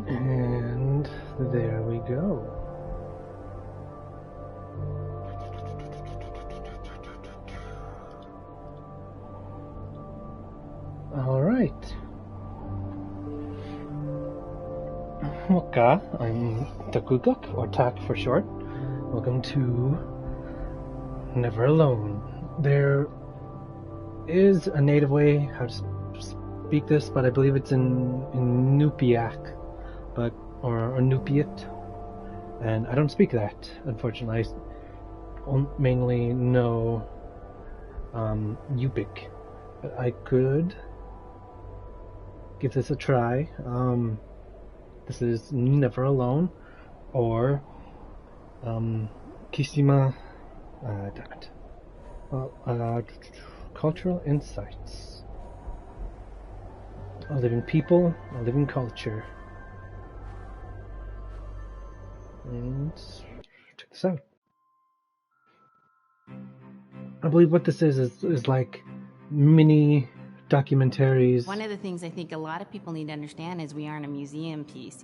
And there we go. All right. Waka, I'm Takuguk, or Tak for short. Welcome to Never Alone. There is a native way how to speak this, but I believe it's in Nupiaq, or Nupiat, and I don't speak that, unfortunately. I mainly know Yupik, but I could give this a try. This is Never Alone, or Kishima. Damn it. Well, cultural insights. A living people, a living culture. And check this out. I believe what this is like mini documentaries. One of the things I think a lot of people need to understand is we aren't a museum piece.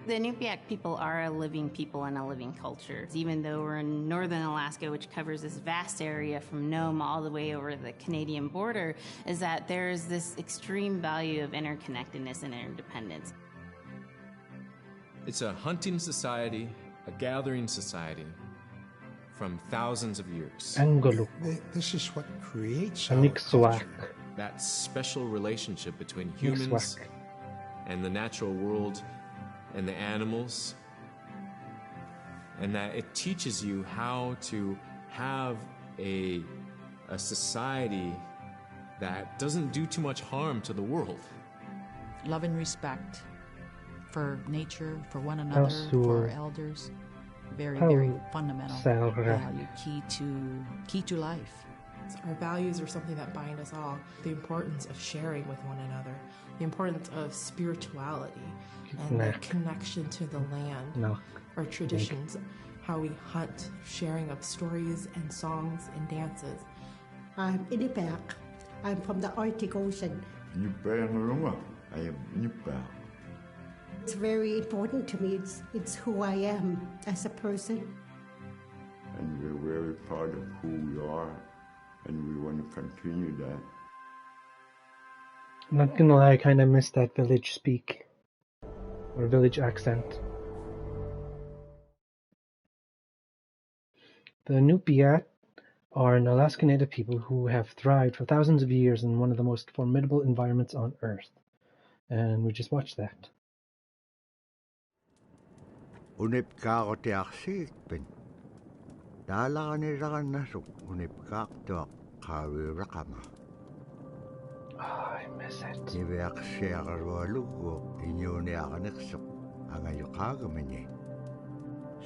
The Inupiaq people are a living people and a living culture. Even though we're in northern Alaska, which covers this vast area from Nome all the way over the Canadian border, is that there's this extreme value of interconnectedness and interdependence. It's a hunting society, a gathering society from thousands of years. Angolo. This is what creates A our Nixwak. culture. That special relationship between humans and the natural world and the animals, and that it teaches you how to have a society that doesn't do too much harm to the world. Love and respect for nature, for one another, for our elders. Very, very fundamental value, key to life. Our values are something that bind us all. The importance of sharing with one another, the importance of spirituality, and the connection to the land, our traditions, how we hunt, sharing of stories and songs and dances. I'm Inupiaq. I'm from the Arctic Ocean. I am Inupiaq. It's very important to me. It's who I am as a person. And we're very proud of who we are, and we want to continue that. I'm not gonna lie, I kinda miss that village speak. Or village accent. The Inupiat are an Alaska Native people who have thrived for thousands of years in one of the most formidable environments on Earth. And we just watched that. Unipkaaq te aksiikpen. Taalaganilagan nasuk unipkaaq tuaq qaawiuraqama. I miss it. Niveaqsiaqarualugu inyuniaqaniqsuq angayuqaagamini.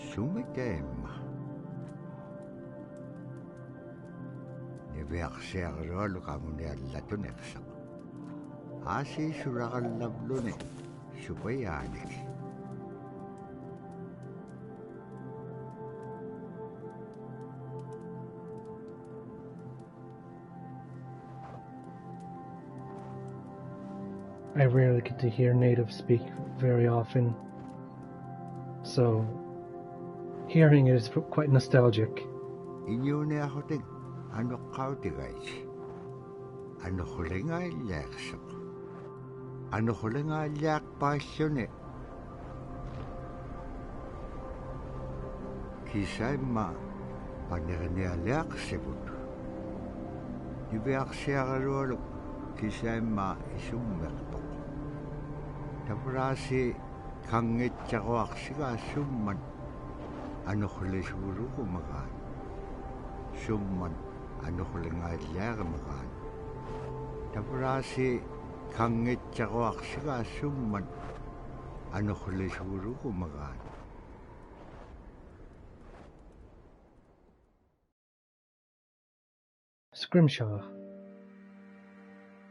Sumiteemma. Niveaqsiaqarualu qamuniallatuneqsuq. Aasiisuraqallavluni supayaaniki. I rarely get to hear natives speak very often, so hearing it is quite nostalgic. Inyuniahuting anuqqautigais. Anuhulingailliaqsuq. Anuhulingailliaqpaalluni. Kisaimma panirnialiaqsiput. Niveaqsiaqalualuk kisaimma isummerpoq. Tapurasi kangitsaquaqsigaasumman anuhlisuurugumagaan. Summan anuhulingailliaqamagaan. Tapurasi kangitsaquaqsigaasumman anuhlisuurugumagaan. Scrimshaw.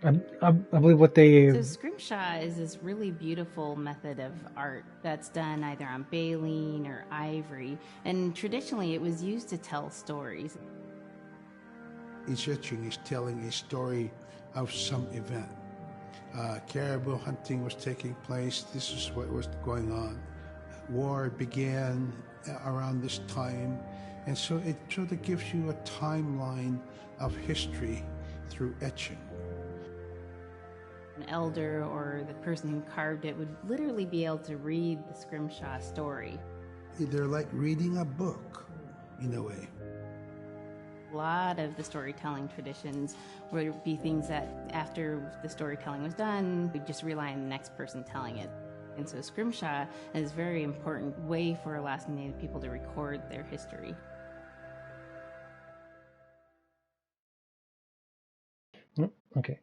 I believe what they... So Scrimshaw is this really beautiful method of art that's done either on baleen or ivory, and traditionally it was used to tell stories. Each etching is telling a story of some event. Caribou hunting was taking place. This is what was going on. War began around this time, and so it sort of gives you a timeline of history through etching. An elder or the person who carved it would literally be able to read the Scrimshaw story. They're like reading a book, in a way. A lot of the storytelling traditions would be things that after the storytelling was done, we'd just rely on the next person telling it. And so Scrimshaw is a very important way for Alaskan Native people to record their history. Okay.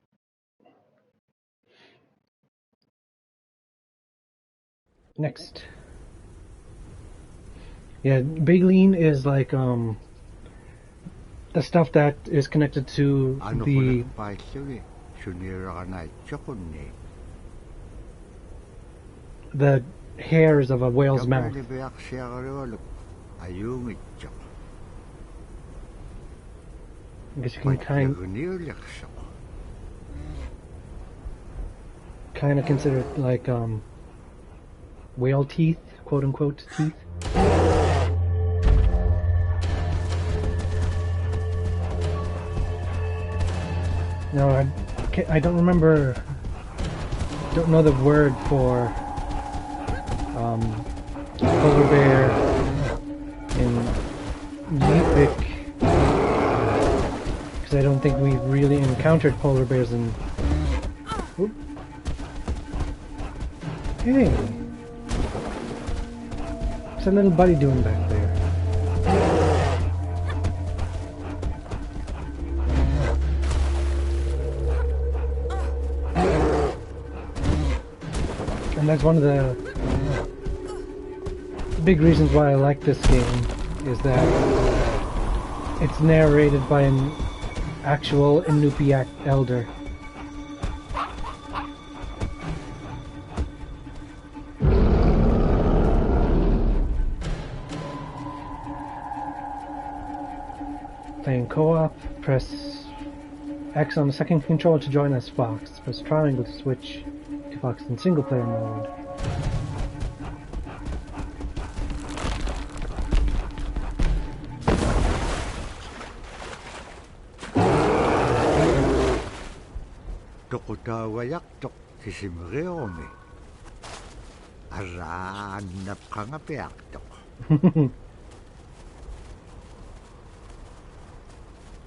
Next. Yeah, Baleen is like the stuff that is connected to the hairs of a whale's mouth. I guess you can kind of consider it like whale teeth, quote unquote teeth. No, I don't remember. Don't know the word for polar bear in Yupik, because I don't think we've really encountered polar bears in. Oop. Hey, what's that little buddy doing back there? And that's one of the big reasons why I like this game, is that it's narrated by an actual Inupiaq elder. Playing co-op, press X on the second controller to join as Fox. Press triangle to switch to Fox in single player mode.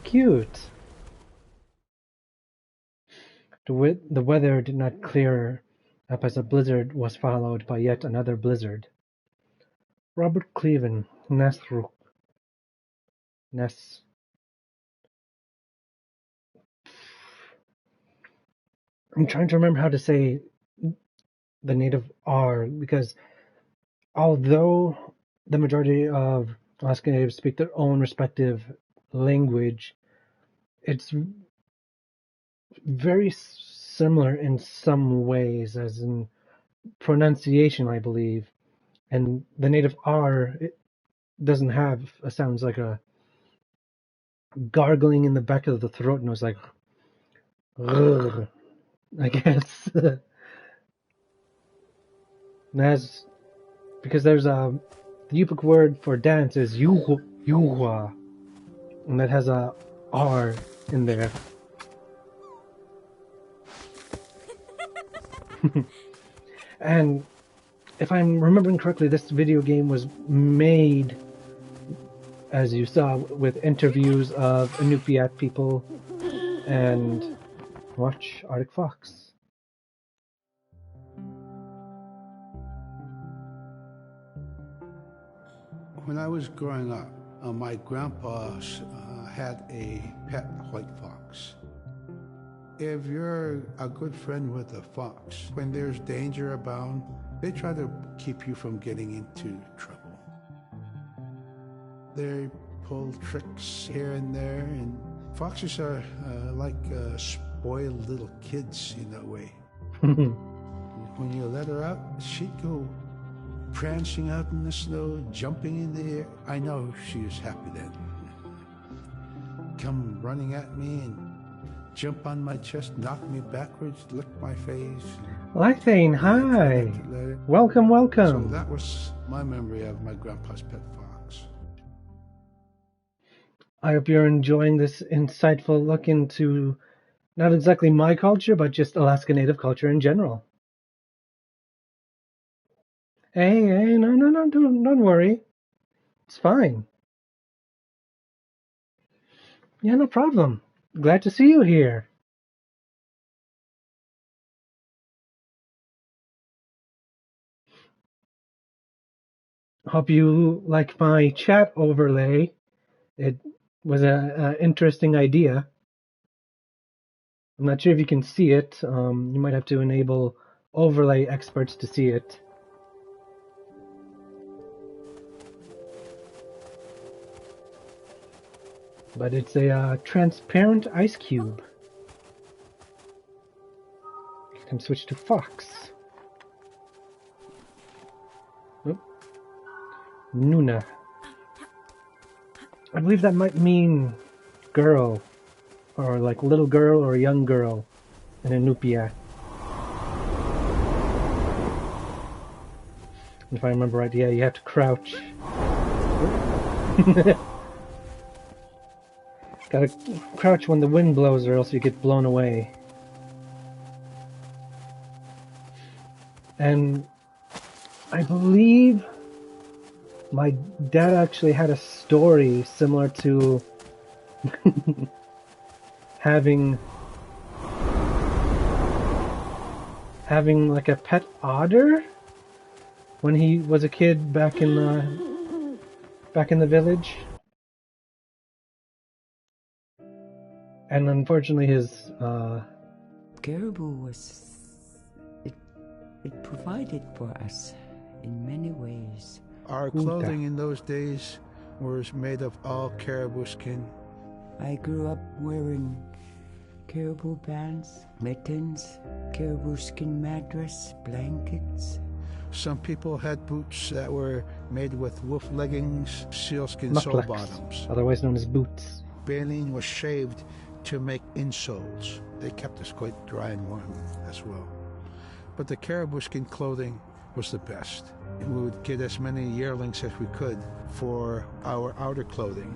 Cute. The weather did not clear up as a blizzard was followed by yet another blizzard. Robert Cleven, Nesruk. I'm trying to remember how to say the native R, because although the majority of Alaska Natives speak their own respective language, it's very similar in some ways, as in pronunciation, I believe. And the native R, it doesn't have a sounds like a gargling in the back of the throat, and it was like, I guess. That's because there's the Yupik word for dance is yuhua, and that has a R in there. And if I'm remembering correctly, this video game was made, as you saw, with interviews of Inupiaq people. And watch Arctic Fox. When I was growing up, my grandpa had a pet white fox. If you're a good friend with a fox, when there's danger abound, they try to keep you from getting into trouble. They pull tricks here and there, and foxes are like spoiled little kids in a way. When you let her out, she'd go prancing out in the snow, jumping in the air. I know she was happy then. Come running at me and jump on my chest, knock me backwards, lick my face. Lythane, hi. Welcome, welcome. So that was my memory of my grandpa's pet fox. I hope you're enjoying this insightful look into not exactly my culture, but just Alaska Native culture in general. Hey, no, don't worry. It's fine. Yeah, no problem. Glad to see you here. Hope you like my chat overlay. It was an interesting idea. I'm not sure if you can see it. You might have to enable overlay experts to see it. But it's a transparent ice cube. You can switch to fox. Oh. Nuna. I believe that might mean girl, or like little girl or young girl in Inupiat. If I remember right, yeah, you have to crouch. Gotta crouch when the wind blows or else you get blown away. And I believe my dad actually had a story similar to having like a pet otter when he was a kid back in the village. And unfortunately his caribou was it provided for us in many ways. Our clothing in those days was made of all caribou skin. I grew up wearing caribou pants, mittens, caribou skin mattress, blankets. Some people had boots that were made with wolf leggings, sealskin sole bottoms. Otherwise known as boots. Baleen was shaved to make insoles. They kept us quite dry and warm as well. But the caribou skin clothing was the best. We would get as many yearlings as we could for our outer clothing.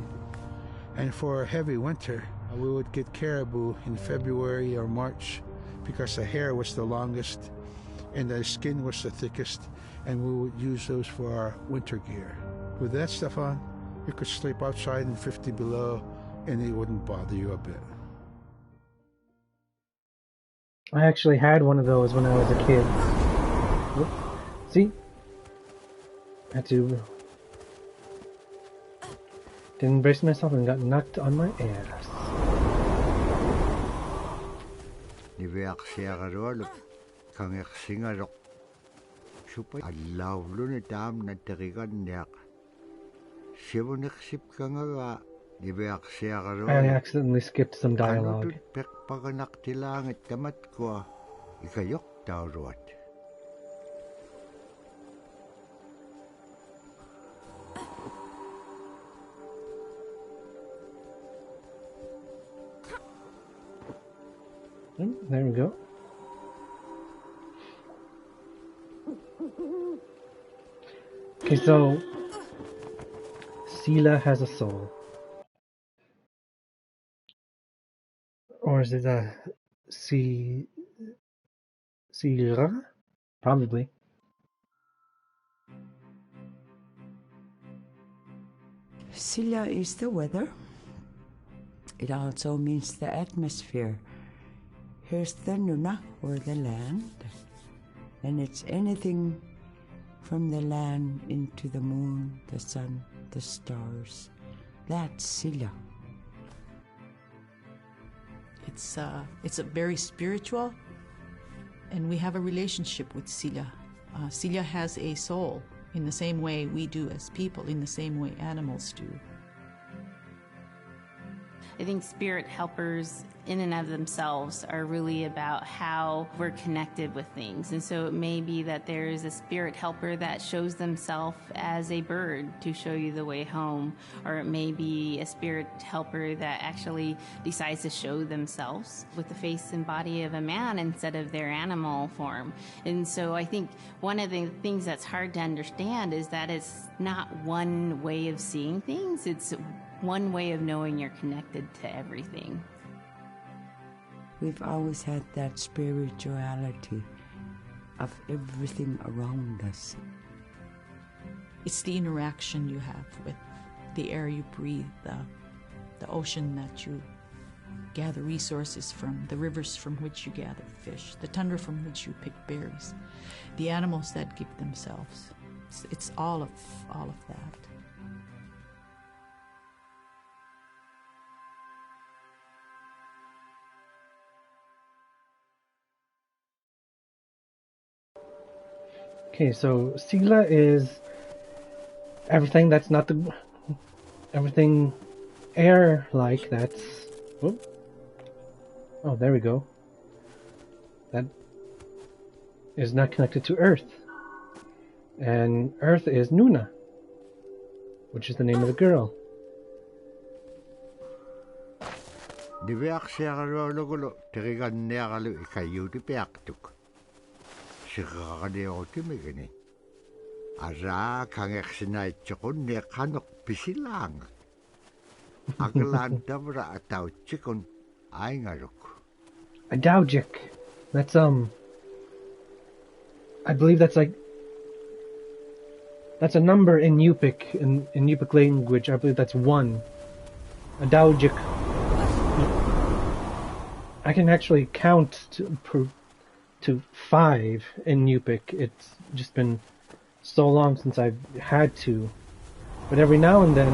And for a heavy winter, we would get caribou in February or March because the hair was the longest and the skin was the thickest, and we would use those for our winter gear. With that stuff on, you could sleep outside in 50 below and it wouldn't bother you a bit. I actually had one of those when I was a kid. Whoop. See? Had to... Didn't brace myself and got knocked on my ass. I accidentally skipped some dialogue. There we go. Okay, so Sila has a soul. Or is it a Sila? Probably. Sila is the weather. It also means the atmosphere. Here's the Nuna, or the land. And it's anything from the land into the moon, the sun, the stars. That's Sila. It's a very spiritual, and we have a relationship with Sila. Sila has a soul in the same way we do as people, in the same way animals do. I think spirit helpers in and of themselves are really about how we're connected with things. And so it may be that there is a spirit helper that shows themselves as a bird to show you the way home, or it may be a spirit helper that actually decides to show themselves with the face and body of a man instead of their animal form. And so I think one of the things that's hard to understand is that it's not one way of seeing things, it's one way of knowing you're connected to everything. We've always had that spirituality of everything around us. It's the interaction you have with the air you breathe, the ocean that you gather resources from, the rivers from which you gather fish, the tundra from which you pick berries, the animals that give themselves. It's all of that. Okay, so Sila is everything that's not everything air-like that's... Oh, there we go. That is not connected to Earth. And Earth is Nuna, which is the name of the girl. Adaugic. That's I believe that's like, that's a number in Yupik, in Yupik language. I believe that's 1. Adaugic. I can actually count to 5 in Yupik. It's just been so long since I've had to. But every now and then,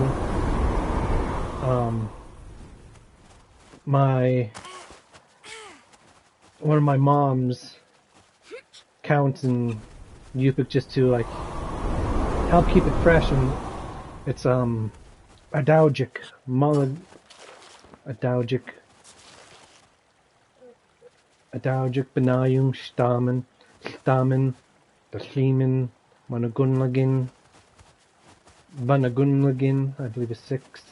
one of my mom's counts in Yupik just to like help keep it fresh, and it's Adaugic, Adaugic Benayung Stamen, Daslimen, Managunlagin, Vanagunlagin, I believe is 6.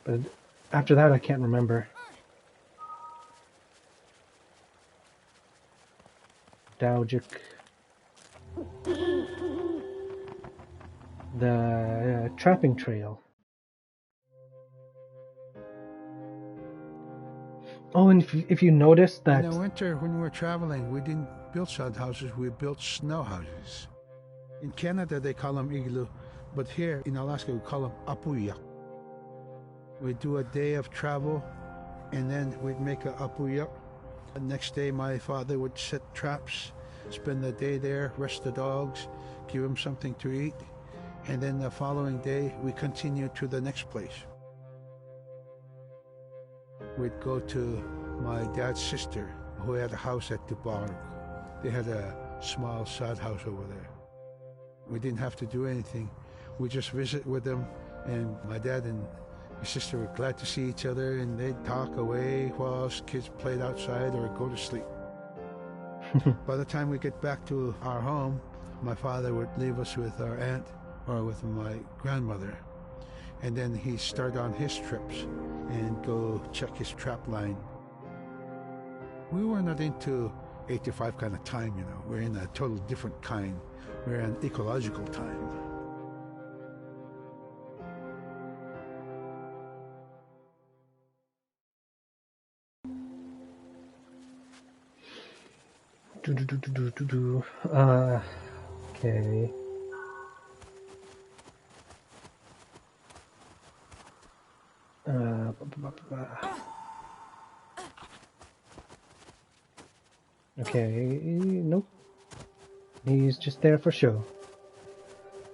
But after that I can't remember. Adaugic. The trapping trail. Oh, and if you notice that... In the winter, when we were traveling, we didn't build sod houses, we built snow houses. In Canada, they call them igloo, but here in Alaska, we call them apuya. We'd do a day of travel, and then we'd make a apuya. The next day, my father would set traps, spend the day there, rest the dogs, give them something to eat, and then the following day, we continued to the next place. We'd go to my dad's sister, who had a house at Dubarg. They had a small sod house over there. We didn't have to do anything. We just visit with them, and my dad and his sister were glad to see each other, and they'd talk away while us kids played outside or go to sleep. By the time we get back to our home, my father would leave us with our aunt or with my grandmother, and then he'd start on his trips and go check his trap line. We were not into 8 to 5 kind of time, you know. We're in a total different kind. We're in ecological time. Okay. Okay, nope. He's just there for show.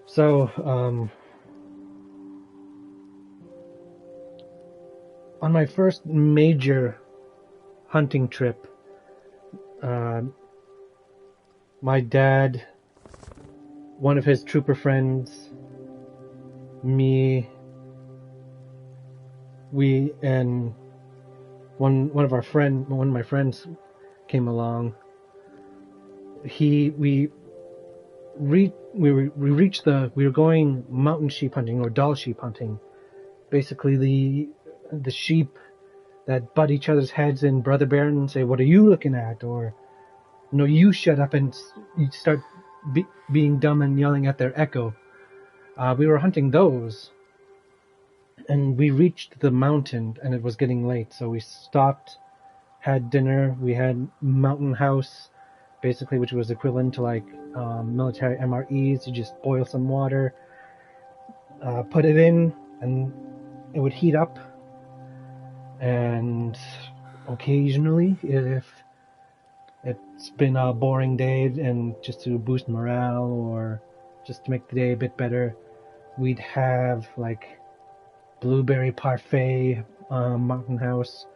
So, on my first major hunting trip, my dad, one of his trooper friends, me, one of my friends came along. We were going mountain sheep hunting or Dall sheep hunting. Basically the sheep that butt each other's heads in Brother Bear and say, "What are you looking at?" Or, "No, you shut up," and you start being dumb and yelling at their echo. We were hunting those, and we reached the mountain, and it was getting late, so we stopped, had dinner. We had mountain house, basically, which was equivalent to like military MREs. You just boil some water, put it in, and it would heat up. And occasionally, if it's been a boring day and just to boost morale or just to make the day a bit better, we'd have like blueberry parfait, mountain house,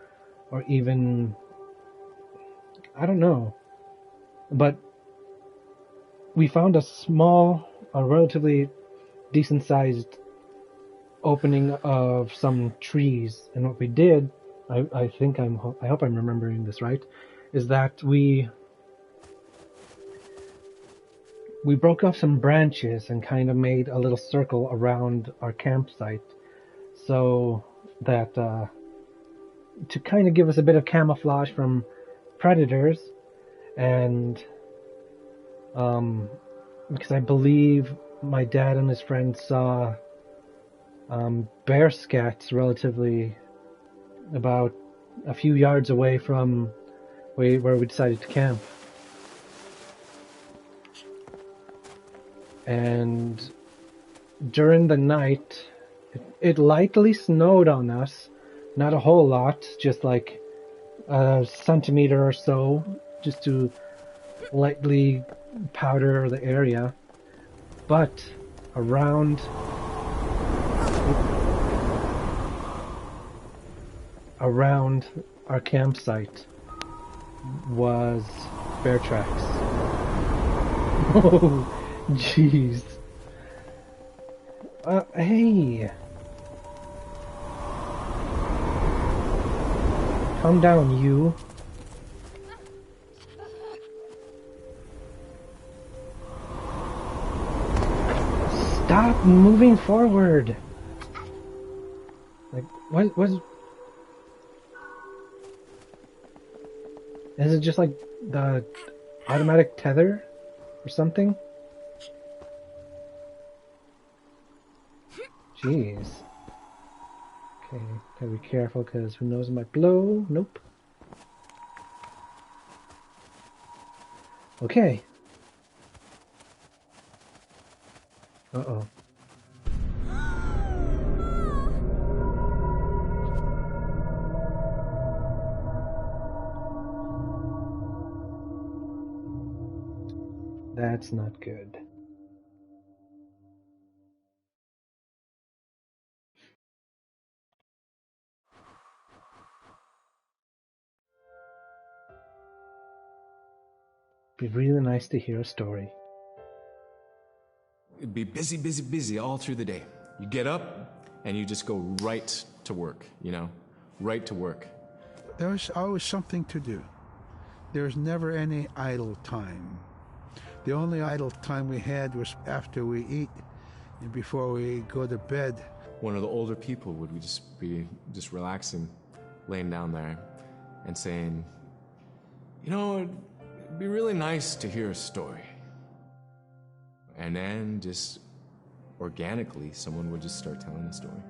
or even, I don't know. But we found a relatively decent sized opening of some trees, and what we did, I hope I'm remembering this right, is that we broke off some branches and kind of made a little circle around our campsite, so that to kind of give us a bit of camouflage from predators, and because I believe my dad and his friends saw bear scats relatively about a few yards away from where we decided to camp. And during the night, it lightly snowed on us. Not a whole lot, just like a centimeter or so, just to lightly powder the area. But around our campsite was bear tracks. Oh, jeez. Hey. Calm down, you. Stop moving forward. Like, what was... Is it just like the automatic tether or something? Jeez. Okay, gotta be careful because who knows, it might blow. Nope. Okay. Uh-oh. That's not good. It'd be really nice to hear a story. It'd be busy, busy, busy all through the day. You get up and you just go right to work, right to work. There was always something to do. There was never any idle time. The only idle time we had was after we eat and before we go to bed. One of the older people would just be relaxing, laying down there and saying, it'd be really nice to hear a story. And then just organically, someone would just start telling a story.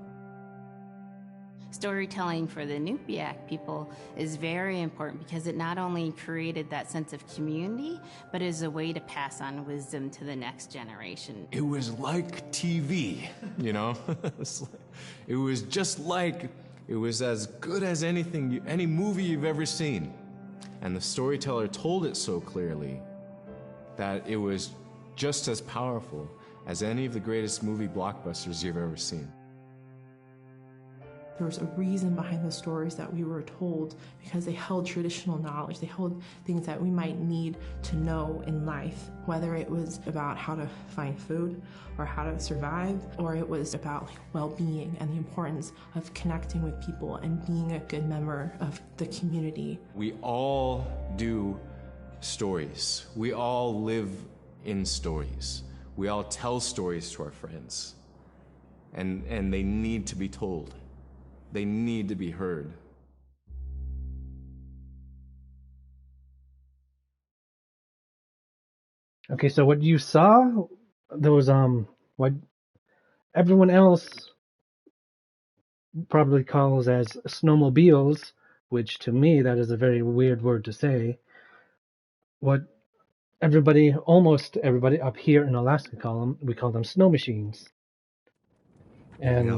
Storytelling for the Inupiaq people is very important because it not only created that sense of community, but is a way to pass on wisdom to the next generation. It was like TV, It was just like, it was as good as any movie you've ever seen. And the storyteller told it so clearly that it was just as powerful as any of the greatest movie blockbusters you've ever seen. There was a reason behind the stories that we were told because they held traditional knowledge. They held things that we might need to know in life, whether it was about how to find food or how to survive, or it was about well-being and the importance of connecting with people and being a good member of the community. We all do stories. We all live in stories. We all tell stories to our friends. And they need to be told. They need to be heard. Okay, so what you saw, those what everyone else probably calls as snowmobiles, which to me that is a very weird word to say. What almost everybody up here in Alaska we call them snow machines. And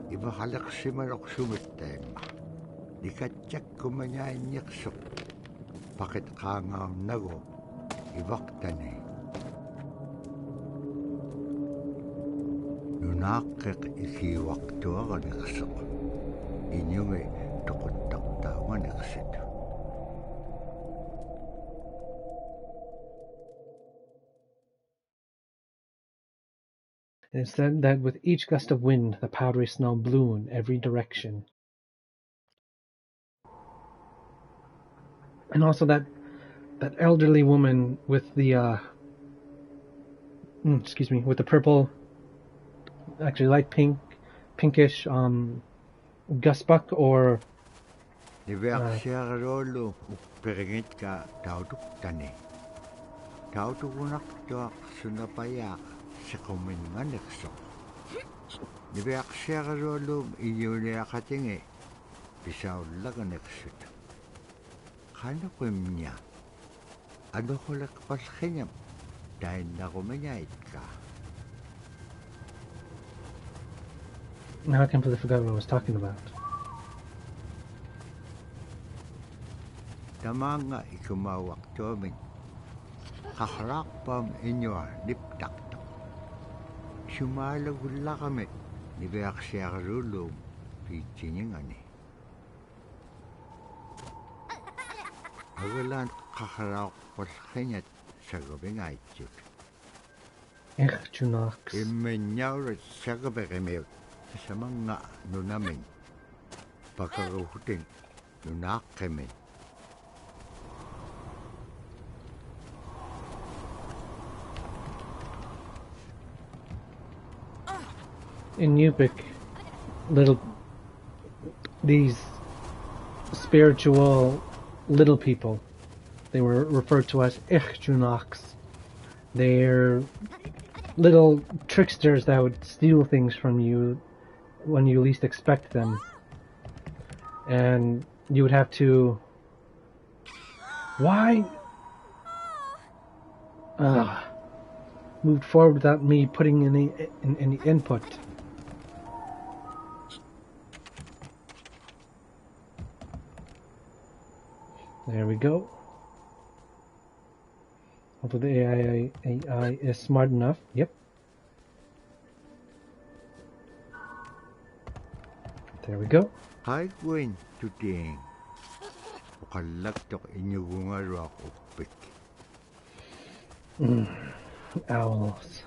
Iba halak simarok sumitema. Dikatsak kumanya inyaksok. Bakit kangaw nago. Ibaktani. Nunakik ikiwakto ako niksok. Inyong ay tukuntaktawan niksit. It is said that with each gust of wind, the powdery snow blew in every direction. And also that elderly woman with the with the purple, actually light pinkish gusbuck or Niverksiarolo upperingit ka tautuktani. Tautukunak tuak sunapayak. Sekumin manekso. Niverksiarolo inyuniakatingi. Pisaw laganeksut. Kano ko niya? Ano ko lakpaskinyam? Dahil na kumanyait ka. Now I completely forgot what I was talking about. Tama nga ikumawak tomin. Kakarakpam inyo liptakto. Sumalagula kami. Niverksiarolo pichinyangani. Agalan kakarak paskinyat sa gabing aityut. Chunox. Imenyawrit sa gabing sa mga nunamin. Pagkaruhutin nunakimin. In Yupik, these spiritual little people, they were referred to as Ichjunox. They're little tricksters that would steal things from you when you least expect them. And you would have to... Why? Moved forward without me putting any input. There we go. Hopefully the AI is smart enough. Yep. There we go. Hi, Gwen, today. Ukalagtok inyugungaru ako pik. Owls.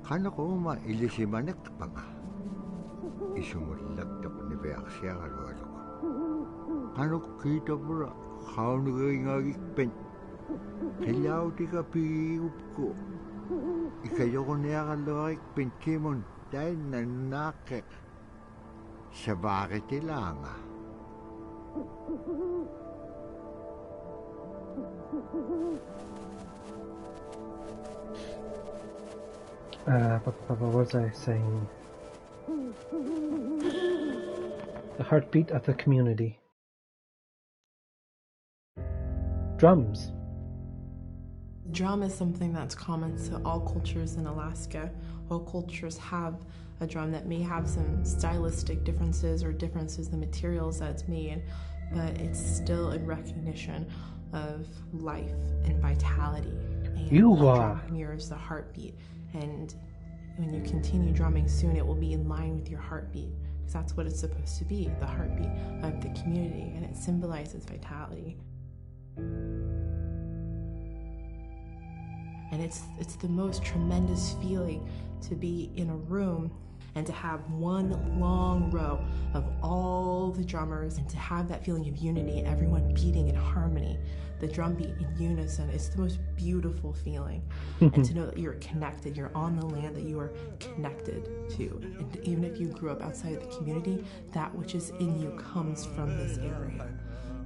Kano ko ilisimanek pa nga. Isumulagtok ni Beaksiagaru ako. Kano kita pura, kano ngagikpen. Kailaw di ka piup ko. Ikayo ko niya kalawikpen kimon dahil nanakek. Sa bakit ilanga? What was I saying? The heartbeat of the community. Drums. drum is something that's common to all cultures in Alaska. All cultures have a drum that may have some stylistic differences or differences in the materials that it's made, but it's still in recognition of life and vitality. And the drum mirrors the heartbeat. And when you continue drumming soon, it will be in line with your heartbeat, because that's what it's supposed to be, the heartbeat of the community, and it symbolizes vitality. And it's the most tremendous feeling to be in a room and to have one long row of all the drummers and to have that feeling of unity and everyone beating in harmony, the drum beat in unison. It's the most beautiful feeling. And to know that you're connected, you're on the land that you are connected to. And even if you grew up outside of the community, that which is in you comes from this area.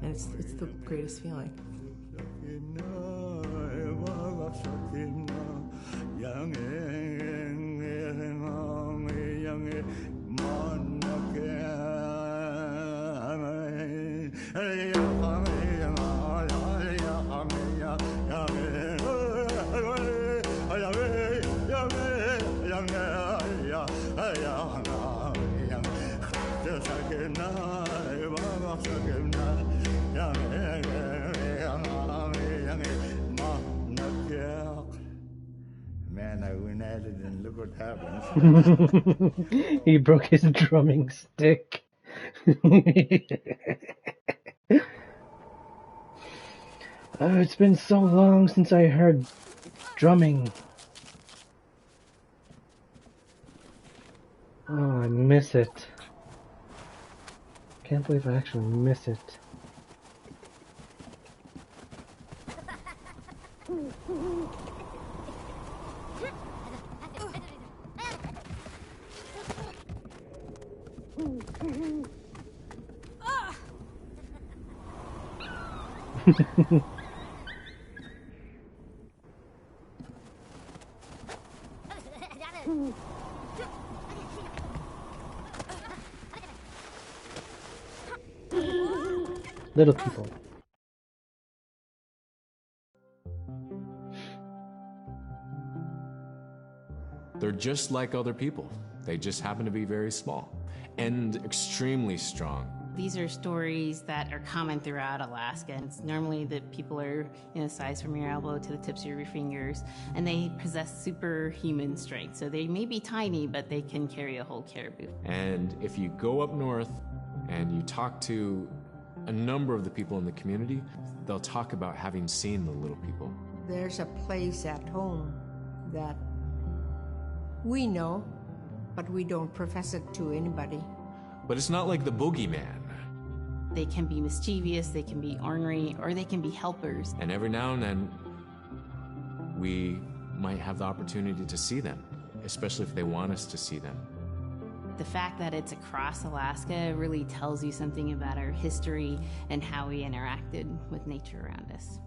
And it's the greatest feeling. Man, I went at it and look what happens. He broke his drumming stick. It's been so long since I heard drumming. Oh, I miss it. Can't believe I actually miss it. Little people. They're just like other people. They just happen to be very small and extremely strong. These are stories that are common throughout Alaska. It's normally that people are in a size from your elbow to the tips of your fingers, and they possess superhuman strength. So they may be tiny, but they can carry a whole caribou. And if you go up north and you talk to a number of the people in the community, they'll talk about having seen the little people. There's a place at home that we know, but we don't profess it to anybody. But it's not like the boogeyman. They can be mischievous, they can be ornery, or they can be helpers. And every now and then, we might have the opportunity to see them, especially if they want us to see them. The fact that it's across Alaska really tells you something about our history and how we interacted with nature around us.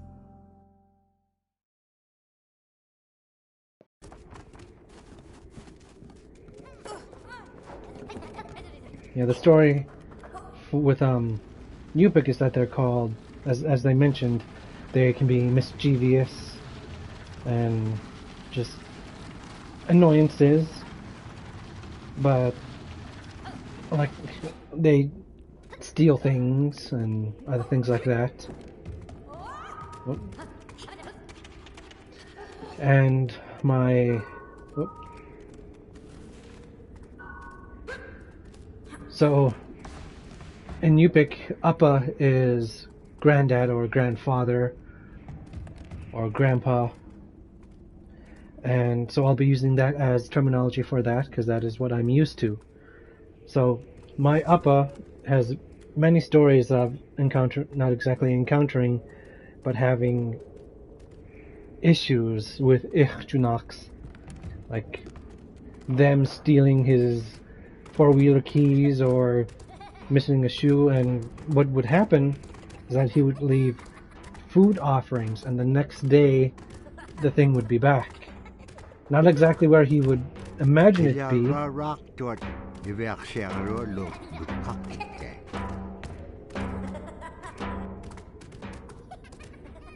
Yeah, the story with Yupik is that they're called, as they mentioned, they can be mischievous and just annoyances, but like they steal things and other things like that. Oh. And my so in Yupik, Appa is granddad or grandfather or grandpa, and so I'll be using that as terminology for that because that is what I'm used to. So my Appa has many stories of not exactly encountering, but having issues with Ichtunaks, like them stealing his four-wheeler keys or missing a shoe, and what would happen is that he would leave food offerings, and the next day the thing would be back. Not exactly where he would imagine it be.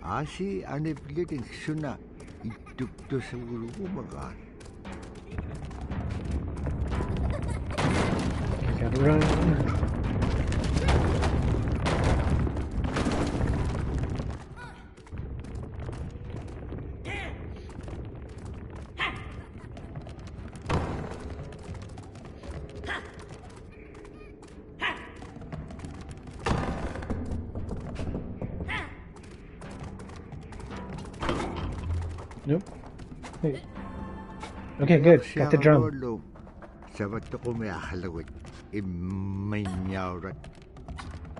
Asi ani bliting suna Itukto sa ulo ko magaan. Gotta run. Nope. Hey. Okay, good. Got the drum. Sabat ko may ahalawit. May miyawrat.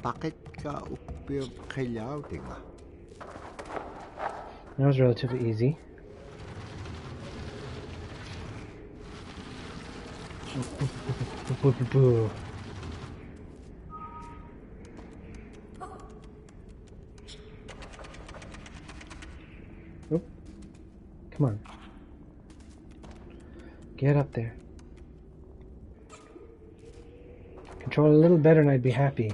Bakit ka upir kayaw, diba? That was relatively easy. Oop. Come on. Get up there. Control a little better and I'd be happy.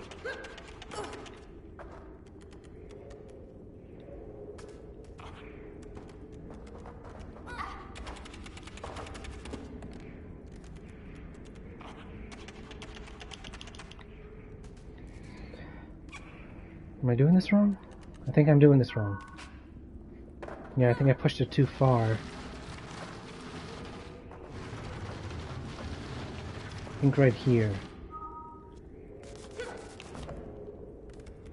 Am I doing this wrong? I think I'm doing this wrong. Yeah, I think I pushed it too far. I think right here.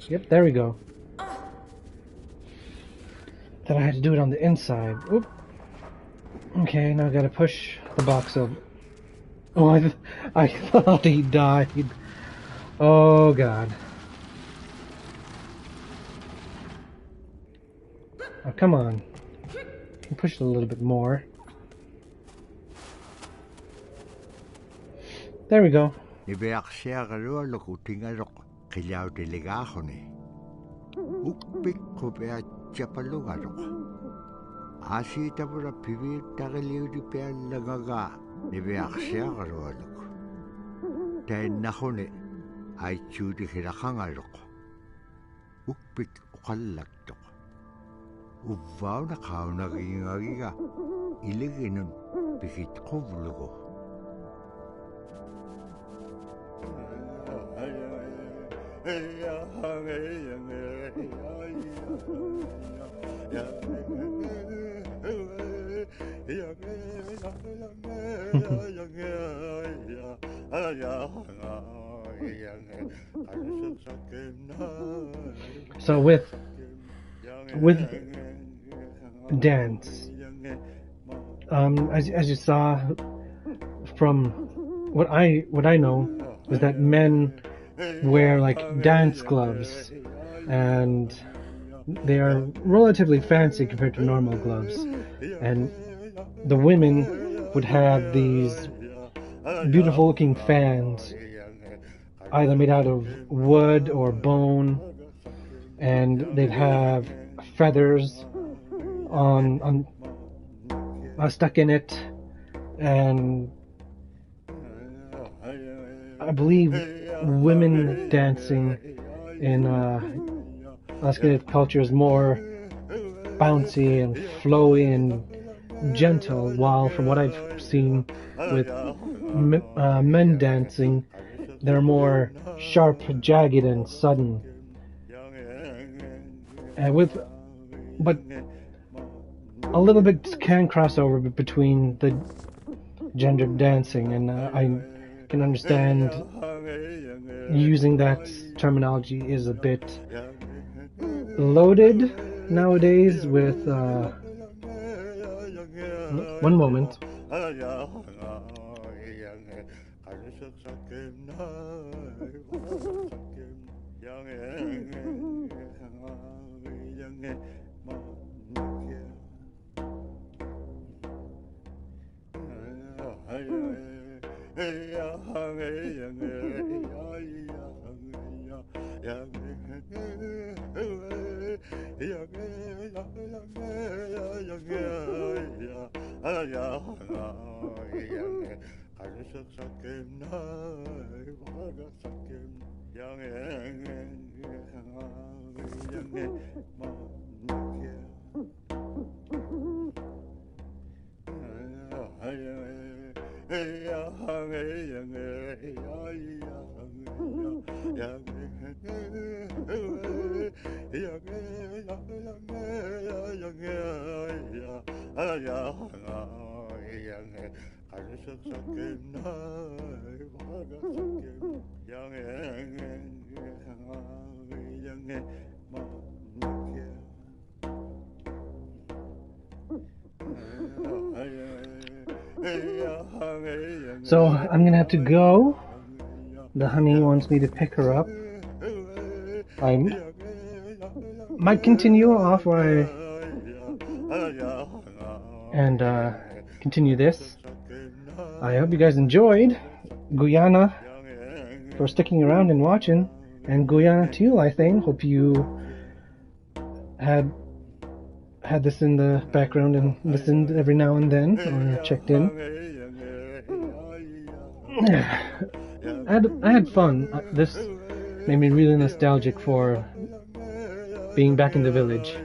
Yep, there we go. Then I had to do it on the inside. Oop. Okay, now I gotta push the box over. Oh, I thought he died. Oh, God. Oh, come on. Push it a little bit more. There we go. Uvaw na kao naging-agiga, iligin nun pikit ko vlugo. So with dance, as you saw from what I know is that men wear like dance gloves, and they are relatively fancy compared to normal gloves, and the women would have these beautiful looking fans, either made out of wood or bone, and they'd have feathers on stuck in it, and I believe women dancing in Alaska culture is more bouncy and flowy and gentle, while from what I've seen with men dancing, they're more sharp, jagged, and sudden. But a little bit can cross over between the gendered dancing, and I can understand using that terminology is a bit loaded nowadays with one moment. So I'm gonna have to go. The honey wants me to pick her up. I might continue off where and continue this. I hope you guys enjoyed. Guyana for sticking around and watching, and Guyana to you, I think. Hope you had this in the background and listened every now and then, or checked in. I had fun. This made me really nostalgic for being back in the village.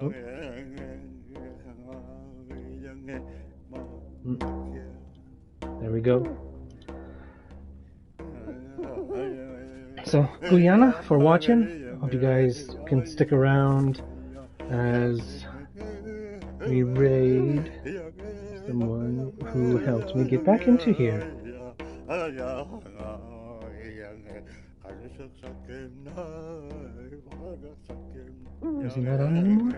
Oh. There we go. So, Guyana for watching. Hope you guys can stick around as we raid someone who helped me get back into here. Is he not on anymore?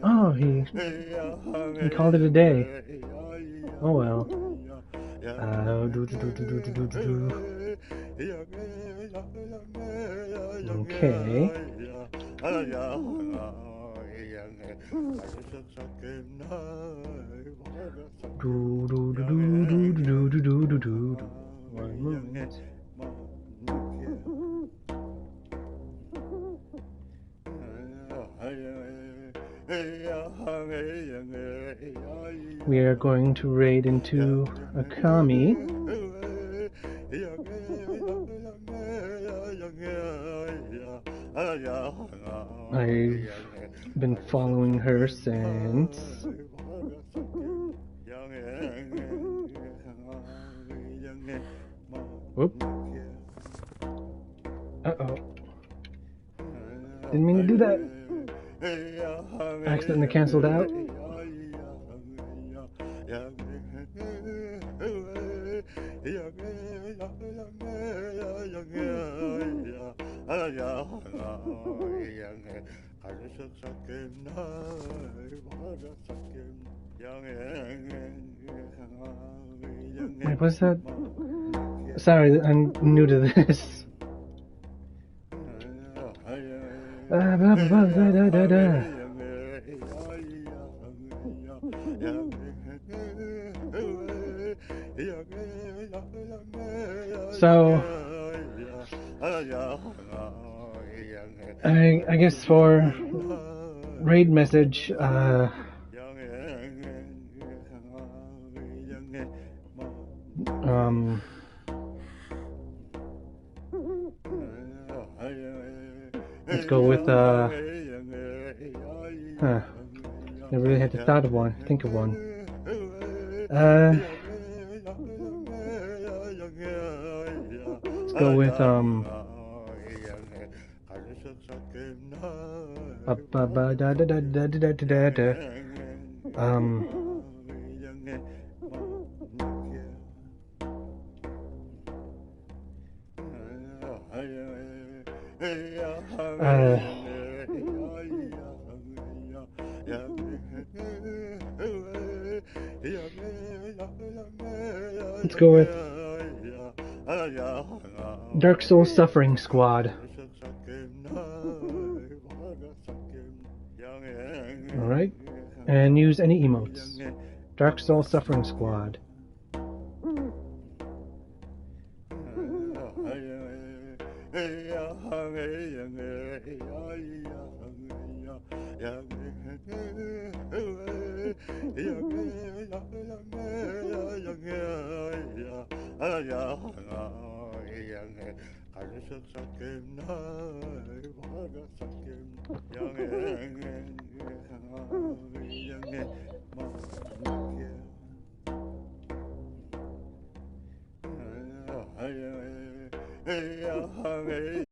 Oh, he called it a day. Oh well. Okay. One moment. We are going to raid into a kami. I've been following her since. Whoop. Uh-oh. Didn't mean to do that. Accidentally cancelled out. Wait, what's that? Sorry, I'm new to this. So, I guess for raid message, let's go with, I really had to think of one. Let's go with, let's go with Dark Soul Suffering Squad. Alright, and use any emotes. Dark Soul Suffering Squad. Hey,